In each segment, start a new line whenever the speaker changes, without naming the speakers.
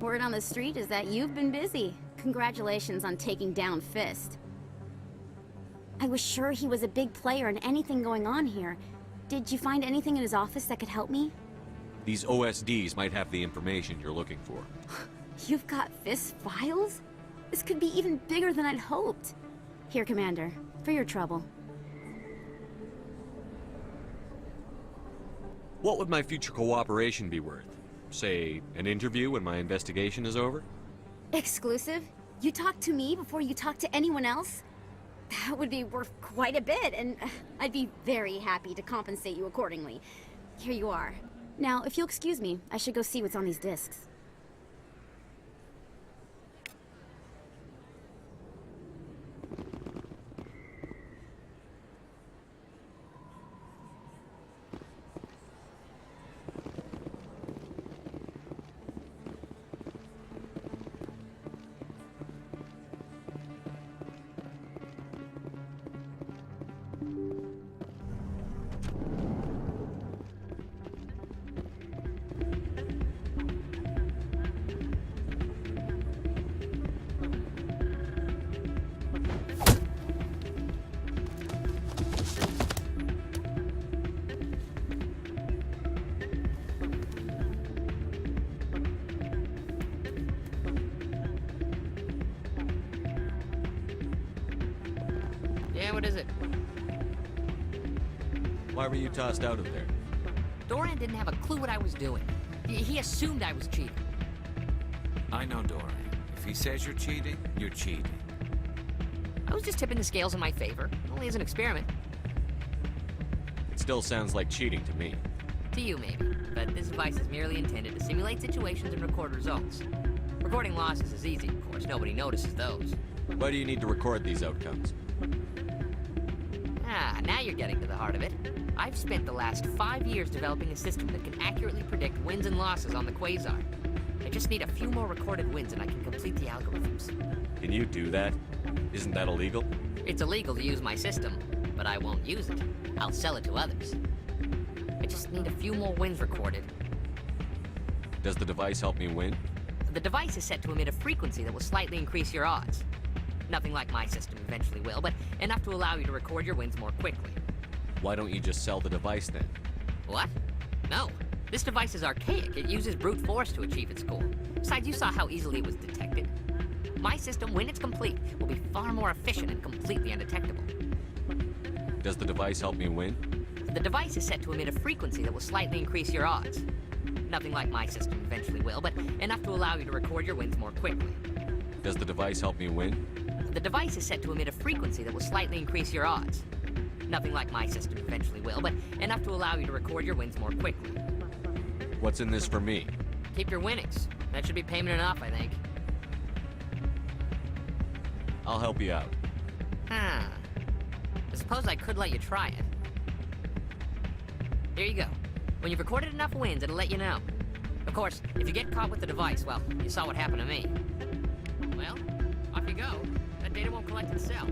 Word on the street is that you've been busy. Congratulations on taking down Fist. I was sure he was a big player in anything going on here. Did you find anything in his office that could help me?
These OSDs might have the information you're looking for.
You've got Fist's files? This could be even bigger than I'd hoped. Here, Commander, for your trouble.
What would my future cooperation be worth? Say, an interview when my investigation is over?
Exclusive? You talk to me before you talk to anyone else? That would be worth quite a bit, and I'd be very happy to compensate you accordingly. Here you are. Now, if you'll excuse me, I should go see what's on these discs.
Yeah, what is it?
Why were you tossed out of there?
Doran didn't have a clue what I was doing. He assumed I was cheating.
I know Doran. If he says you're cheating, you're cheating.
I was just tipping the scales in my favor, only as an experiment.
It still sounds like cheating to me.
To you, maybe. But this device is merely intended to simulate situations and record results. Recording losses is easy, of course. Nobody notices those.
Why do you need to record these outcomes?
Ah, now you're getting to the heart of it. I've spent the last 5 years developing a system that can accurately predict wins and losses on the Quasar. I just need a few more recorded wins and I can complete the algorithms.
Can you do that? Isn't that illegal?
It's illegal to use my system, but I won't use it. I'll sell it to others. I just need a few more wins recorded.
Does the device help me win?
The device is set to emit a frequency that will slightly increase your odds. Nothing like my system eventually will, but enough to allow you to record your wins more quickly.
Why don't you just sell the device then?
What? No. This device is archaic. It uses brute force to achieve its goal. Besides, you saw how easily it was detected. My system, when it's complete, will be far more efficient and completely undetectable.
Does the device help me win?
The device is set to emit a frequency that will slightly increase your odds. Nothing like my system eventually will, but enough to allow you to record your wins more quickly.
Does the device help me win?
The device is set to emit a frequency that will slightly increase your odds. Nothing like my system eventually will, but enough to allow you to record your wins more quickly.
What's in this for me?
Keep your winnings. That should be payment enough, I think.
I'll help you out.
Huh. I suppose I could let you try it. Here you go. When you've recorded enough wins, it'll let you know. Of course, if you get caught with the device, well, you saw what happened to me. Well, off you go. That data won't collect itself.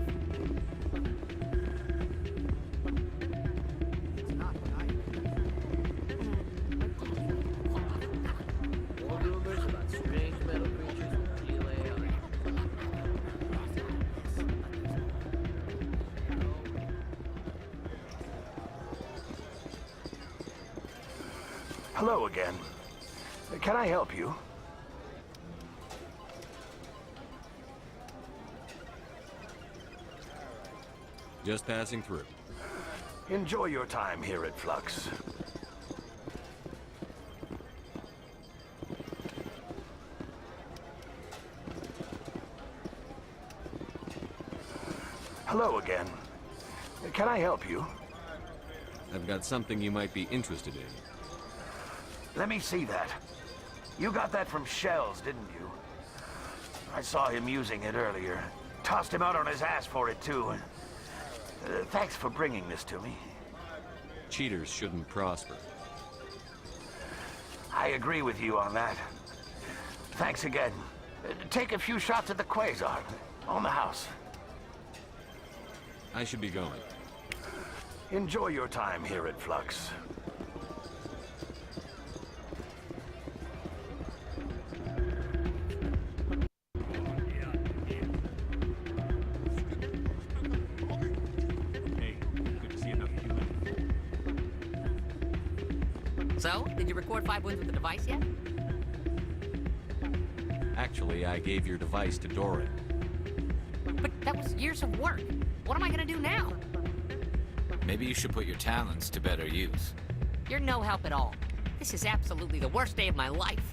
Hello again. Can I help you?
Just passing through.
Enjoy your time here at Flux. Hello again. Can I help you?
I've got something you might be interested in.
Let me see that. You got that from Shells, didn't you? I saw him using it earlier. Tossed him out on his ass for it, too. Thanks for bringing this to me.
Cheaters shouldn't prosper.
I agree with you on that. Thanks again. Take a few shots at the Quasar. On the house.
I should be going.
Enjoy your time here at Flux.
So, did you record 5 wins with the device yet?
Actually, I gave your device to Doran.
But that was years of work. What am I gonna do now?
Maybe you should put your talents to better use.
You're no help at all. This is absolutely the worst day of my life.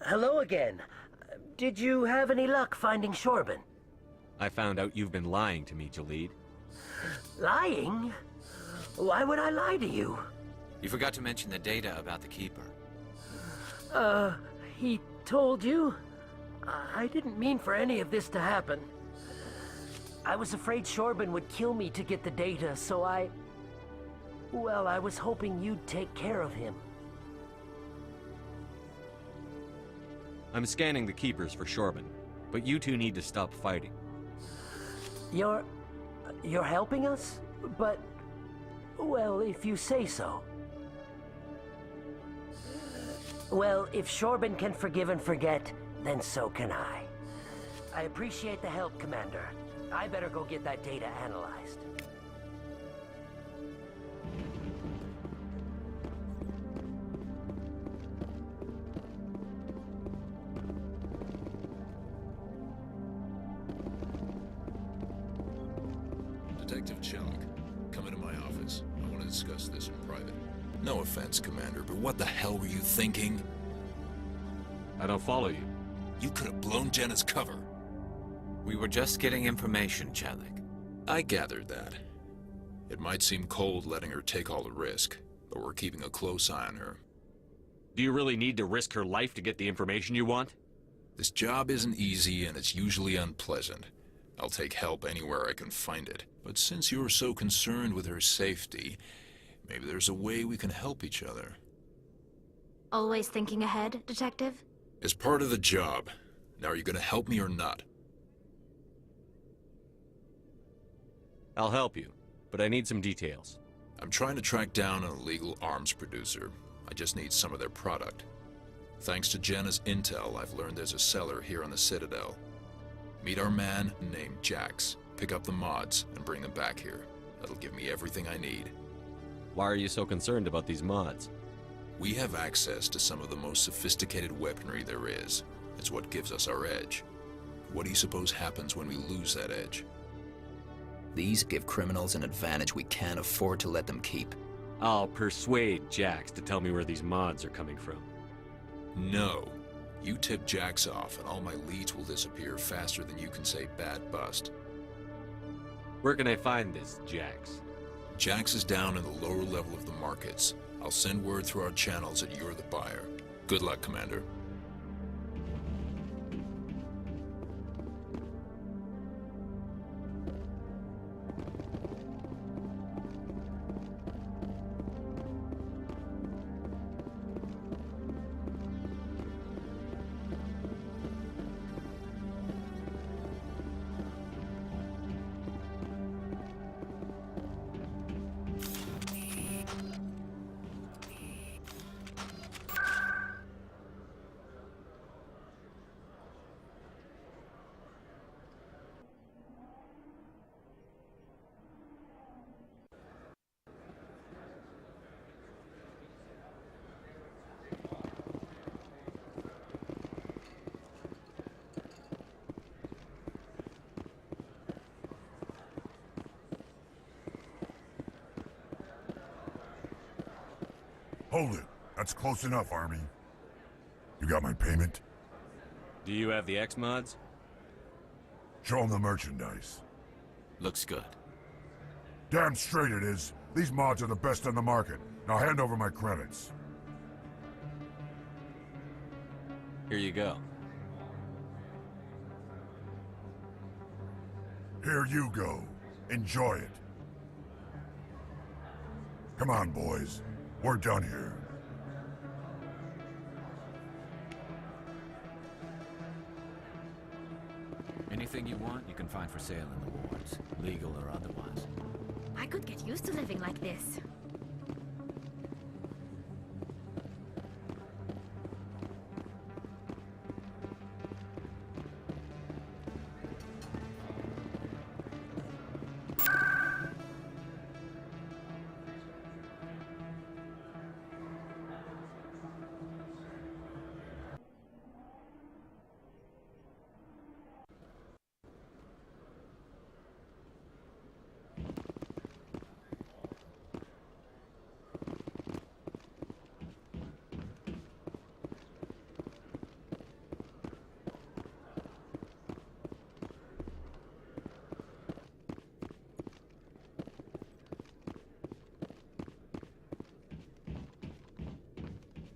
Hello again. Did you have any luck finding Shorban?
I found out you've been lying to me, Jalid.
Lying? Why would I lie to you?
You forgot to mention the data about the Keeper.
He told you? I didn't mean for any of this to happen. I was afraid Shorban would kill me to get the data, so well, I was hoping you'd take care of him.
I'm scanning the Keepers for Shorban, but you two need to stop fighting.
You're helping us? But, well, if you say so. Well, if Shorban can forgive and forget, then so can I. I appreciate the help, Commander. I better go get that data analyzed.
Detective Chalk, come into my office. I want to discuss this in private. No offense, Commander, but what the hell were you thinking?
I don't follow you.
You could have blown Jenna's cover.
We were just getting information, Chalik.
I gathered that. It might seem cold letting her take all the risk, but we're keeping a close eye on her.
Do you really need to risk her life to get the information you want?
This job isn't easy and it's usually unpleasant. I'll take help anywhere I can find it. But since you're so concerned with her safety, maybe there's a way we can help each other.
Always thinking ahead, Detective?
As part of the job. Now are you gonna help me or not?
I'll help you, but I need some details.
I'm trying to track down an illegal arms producer. I just need some of their product. Thanks to Jenna's intel, I've learned there's a seller here on the Citadel. Meet our man named Jax. Pick up the mods and bring them back here. That'll give me everything I need.
Why are you so concerned about these mods?
We have access to some of the most sophisticated weaponry there is. It's what gives us our edge. What do you suppose happens when we lose that edge?
These give criminals an advantage we can't afford to let them keep.
I'll persuade Jax to tell me where these mods are coming from.
No. You tip Jax off and all my leads will disappear faster than you can say bad bust.
Where can I find this Jax?
Jax is down in the lower level of the markets. I'll send word through our channels that you're the buyer. Good luck, Commander.
Hold it. That's close enough, Army. You got my payment?
Do you have the X mods?
Show them the merchandise.
Looks good.
Damn straight it is. These mods are the best on the market. Now hand over my credits.
Here you go.
Here you go. Enjoy it. Come on, boys. We're done here.
Anything you want, you can find for sale in the wards, legal or otherwise.
I could get used to living like this.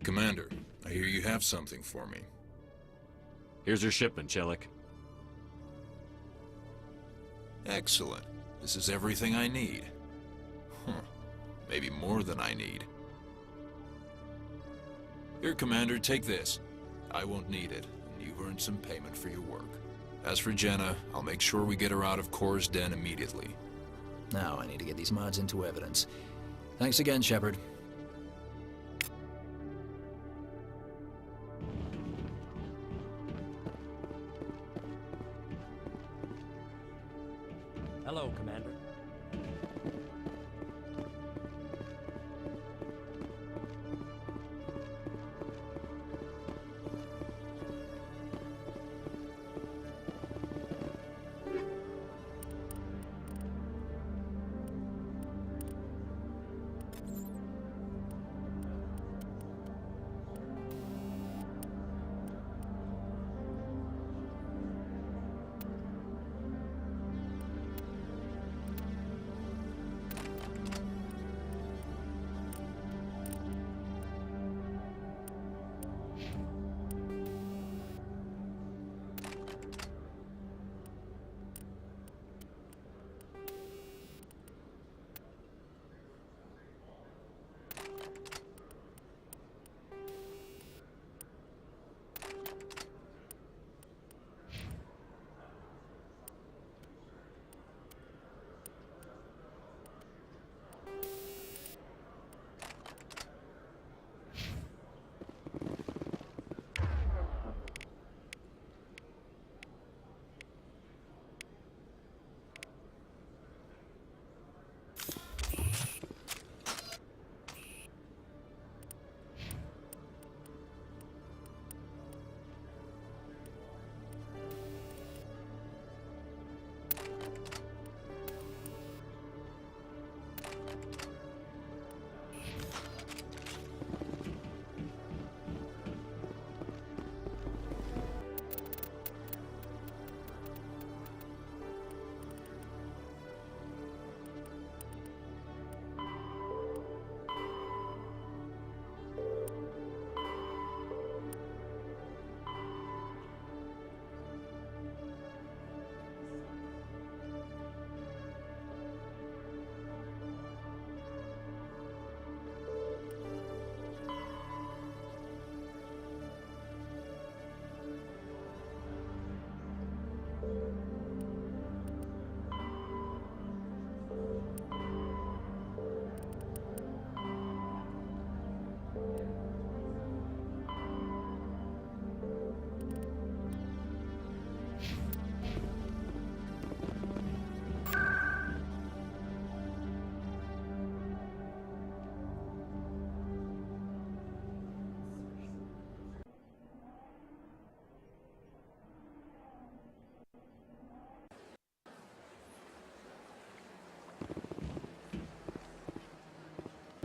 Commander, I hear you have something for me.
Here's your shipment, Chelik.
Excellent. This is everything I need. Huh. Maybe more than I need. Here, Commander, take this. I won't need it, and you've earned some payment for your work. As for Jenna, I'll make sure we get her out of Core's den immediately.
Now I need to get these mods into evidence. Thanks again, Shepard.
Hello, Commander.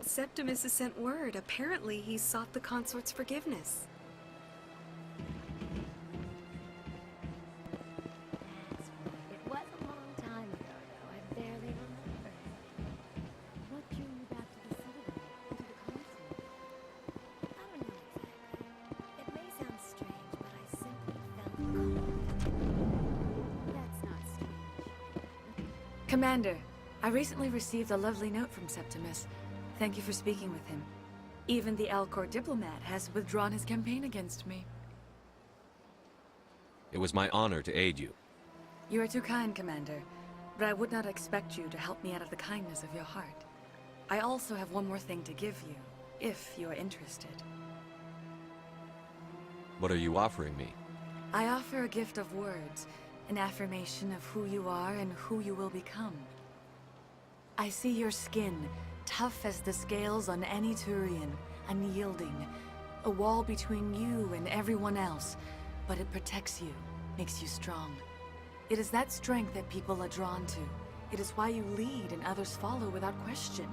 Septimus has sent word. Apparently, he sought the consort's forgiveness.
It was a long time ago, though. I barely remember. What drew you back to the Citadel? To the console? I don't know exactly. It may sound strange,
Commander, I recently received a lovely note from Septimus. Thank you for speaking with him. Even the Alcor diplomat has withdrawn his campaign against me.
It was my honor to aid you.
You are too kind, Commander, but I would not expect you to help me out of the kindness of your heart. I also have one more thing to give you, if you are interested.
What are you offering me?
I offer a gift of words, an affirmation of who you are and who you will become. I see your skin, tough as the scales on any Turian, unyielding, a wall between you and everyone else, but it protects you, makes you strong. It is that strength that people are drawn to. It is why you lead and others follow without question.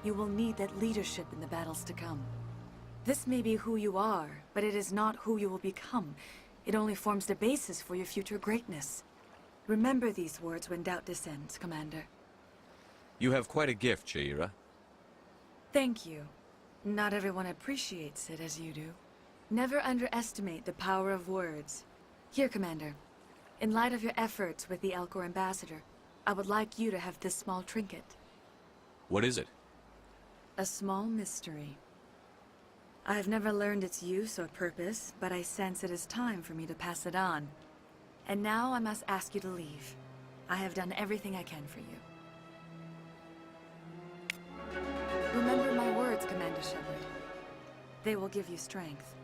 You will need that leadership in the battles to come. This may be who you are, but it is not who you will become. It only forms the basis for your future greatness. Remember these words when doubt descends, Commander.
You have quite a gift, Shaira.
Thank you. Not everyone appreciates it as you do. Never underestimate the power of words. Here, Commander. In light of your efforts with the Alcor ambassador, I would like you to have this small trinket.
What is it?
A small mystery. I have never learned its use or purpose, but I sense it is time for me to pass it on. And now I must ask you to leave. I have done everything I can for you. Remember my words, Commander Shepard. They will give you strength.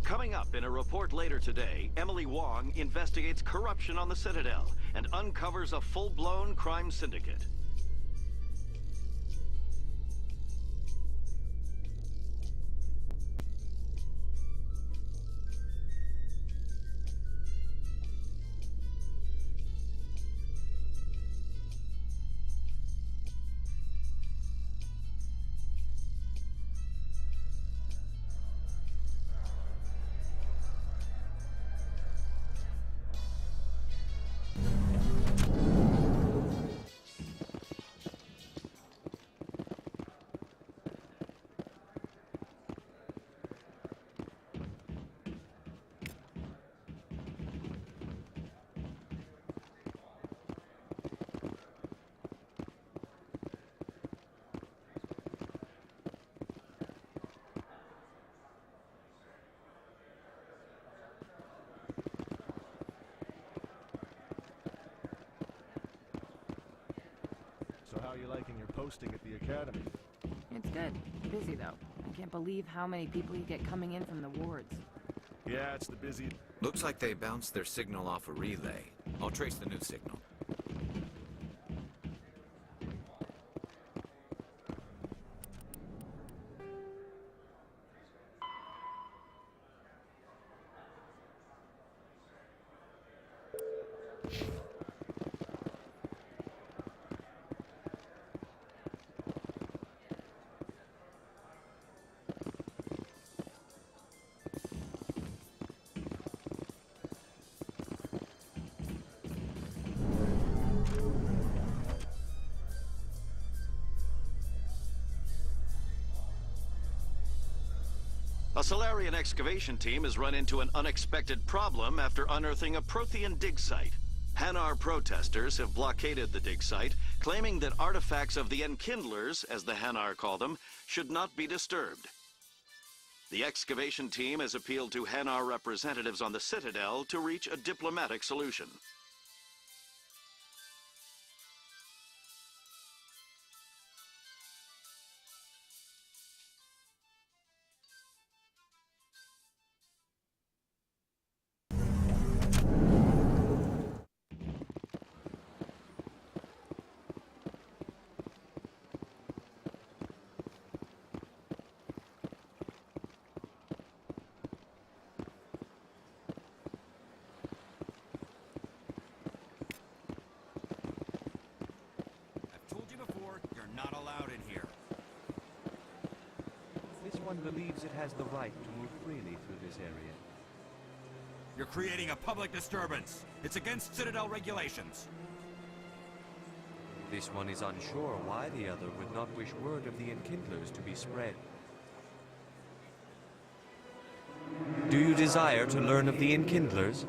Coming up in a report later today, Emily Wong investigates corruption on the Citadel and uncovers a full-blown crime syndicate.
So how are you liking your posting at the academy?
It's good. Busy, though. I can't believe how many people you get coming in from the wards.
Yeah, it's the busy...
Looks like they bounced their signal off a relay. I'll trace the new signal.
A Solarian excavation team has run into an unexpected problem after unearthing a Prothean dig site. Hanar protesters have blockaded the dig site, claiming that artifacts of the Enkindlers, as the Hanar call them, should not be disturbed. The excavation team has appealed to Hanar representatives on the Citadel to reach a diplomatic solution.
Believes it has the right to move freely through this area.
You're creating a public disturbance. It's against Citadel regulations.
This one is unsure why the other would not wish word of the Enkindlers to be spread. Do you desire to learn of the Enkindlers?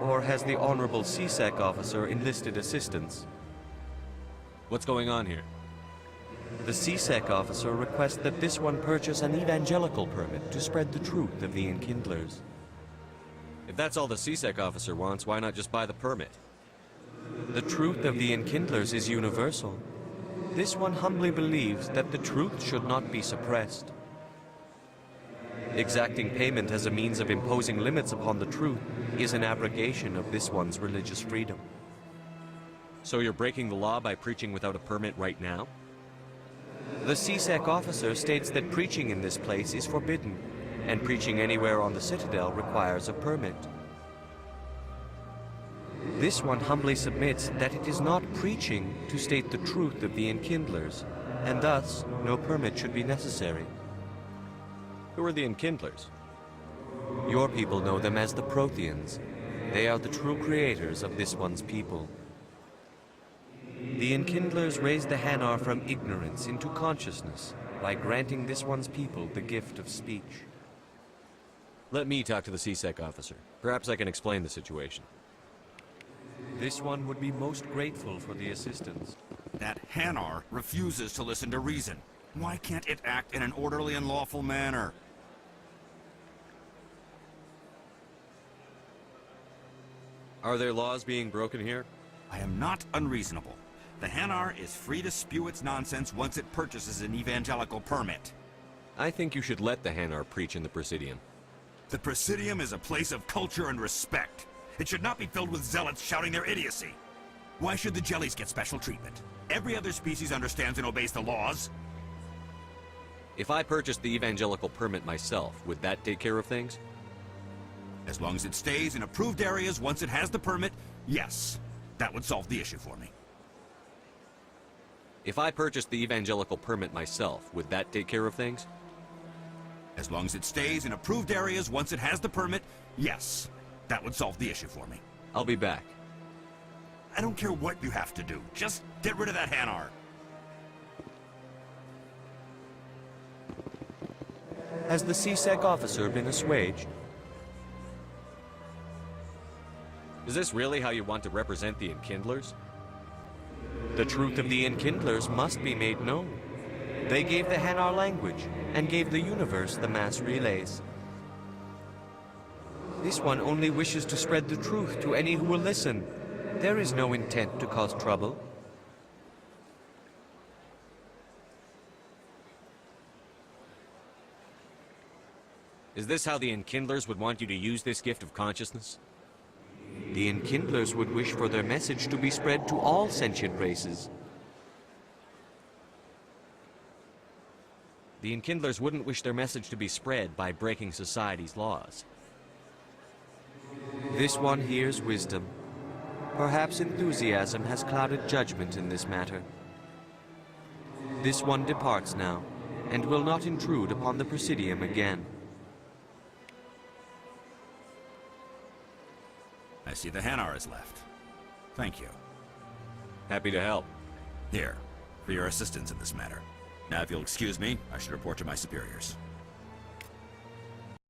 Or has the Honorable CSEC officer enlisted assistance?
What's going on here?
The CSEC officer requests that this one purchase an evangelical permit to spread the truth of the Enkindlers.
If that's all the CSEC officer wants, why not just buy the permit?
The truth of the Enkindlers is universal. This one humbly believes that the truth should not be suppressed. Exacting payment as a means of imposing limits upon the truth is an abrogation of this one's religious freedom.
So you're breaking the law by preaching without a permit right now?
The CSEC officer states that preaching in this place is forbidden, and preaching anywhere on the Citadel requires a permit. This one humbly submits that it is not preaching to state the truth of the Enkindlers, and thus no permit should be necessary.
Who are the Enkindlers?
Your people know them as the Protheans. They are the true creators of this one's people. The Enkindlers raised the Hanar from ignorance into consciousness by granting this one's people the gift of speech.
Let me talk to the CSEC officer. Perhaps I can explain the situation.
This one would be most grateful for the assistance.
That Hanar refuses to listen to reason. Why can't it act in an orderly and lawful manner?
Are there laws being broken here?
I am not unreasonable. The Hanar is free to spew its nonsense once it purchases an evangelical permit.
I think you should let the Hanar preach in the Presidium.
The Presidium is a place of culture and respect. It should not be filled with zealots shouting their idiocy. Why should the jellies get special treatment? Every other species understands and obeys the laws.
If I purchased the evangelical permit myself, would that take care of things?
As long as it stays in approved areas once it has the permit, yes. That would solve the issue for me.
If I purchased the evangelical permit myself, would that take care of things?
As long as it stays in approved areas once it has the permit, yes. That would solve the issue for me.
I'll be back.
I don't care what you have to do. Just get rid of that Hanar.
Has the CSEC officer been assuaged?
Is this really how you want to represent the Enkindlers?
The truth of the Enkindlers must be made known. They gave the Hanar language, and gave the universe the mass relays. This one only wishes to spread the truth to any who will listen. There is no intent to cause trouble.
Is this how the Enkindlers would want you to use this gift of consciousness?
The Enkindlers would wish for their message to be spread to all sentient races.
The Enkindlers wouldn't wish their message to be spread by breaking society's laws.
This one hears wisdom. Perhaps enthusiasm has clouded judgment in this matter. This one departs now, and will not intrude upon the Presidium again.
I see the Hanar is left. Thank you.
Happy to help.
Here, for your assistance in this matter. Now, if you'll excuse me, I should report to my superiors.